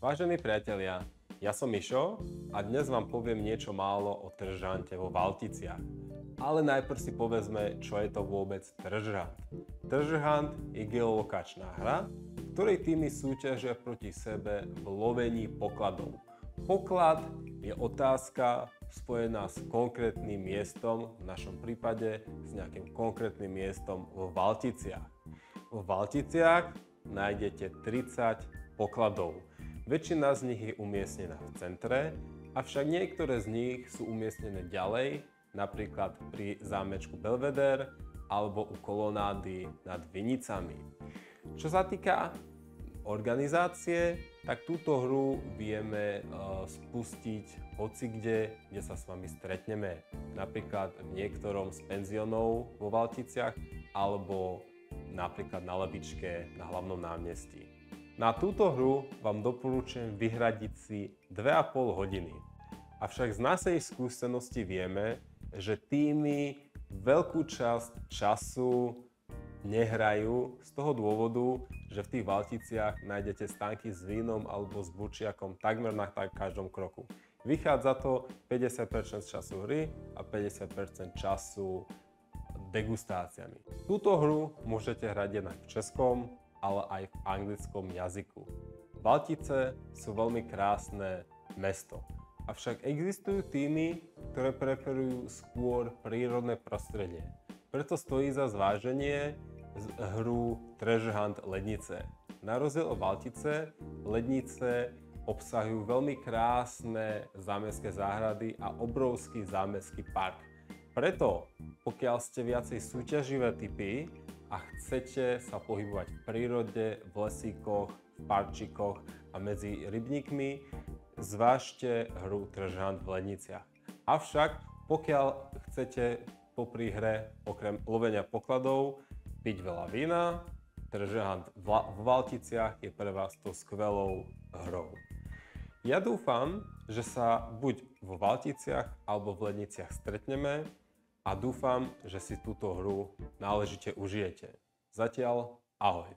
Vážení priatelia, ja som Mišo a dnes vám poviem niečo málo o tržhante vo Valticiach. Ale najprv si povedzme, čo je to vôbec tržhant. Tržhant je geolokačná hra, v ktorej týmy súťažia proti sebe v lovení pokladov. Poklad je otázka spojená s konkrétnym miestom, v našom prípade s nejakým konkrétnym miestom vo Valticiach. Vo Valticiach nájdete 30 pokladov. Väčšina z nich je umiestnená v centre, avšak niektoré z nich sú umiestnené ďalej, napríklad pri zámečku Belvedere alebo u kolonády nad Vinicami. Čo sa týka organizácie, tak túto hru vieme spustiť hocikde, kde sa s vami stretneme. Napríklad v niektorom z penziónov vo Valticiach alebo napríklad na lavičke na hlavnom námestí. Na túto hru vám doporučujem vyhradiť si 2,5 hodiny. Avšak z našej skúsenosti vieme, že týmy veľkú časť času nehrajú z toho dôvodu, že v tých Valticiach nájdete stánky s vínom alebo s burčiakom takmer na každom kroku. Vychádza to 50% z času hry a 50% času degustáciami. Túto hru môžete hrať jednak v českom, ale aj v anglickom jazyku. Valtice sú veľmi krásne mesto. Avšak existujú týmy, ktoré preferujú skôr prírodné prostredie. Preto stojí za zváženie hru Tržhant Lednice. Na rozdiel od Valtice, Lednice obsahujú veľmi krásne zámestské záhrady a obrovský zámestský park. Preto, pokiaľ ste viacej súťaživé typy a chcete sa pohybovať v prírode, v lesíkoch, v parčíkoch a medzi rybníkmi, zvážte hru Tržhant v Ledniciach. Avšak, pokiaľ chcete popri hre okrem lovenia pokladov piť veľa vína, Tržhant v Valticiach je pre vás to skvelou hrou. Ja dúfam, že sa buď vo Valticiach alebo v Ledniciach stretneme a dúfam, že si túto hru náležite užijete. Zatiaľ ahoj.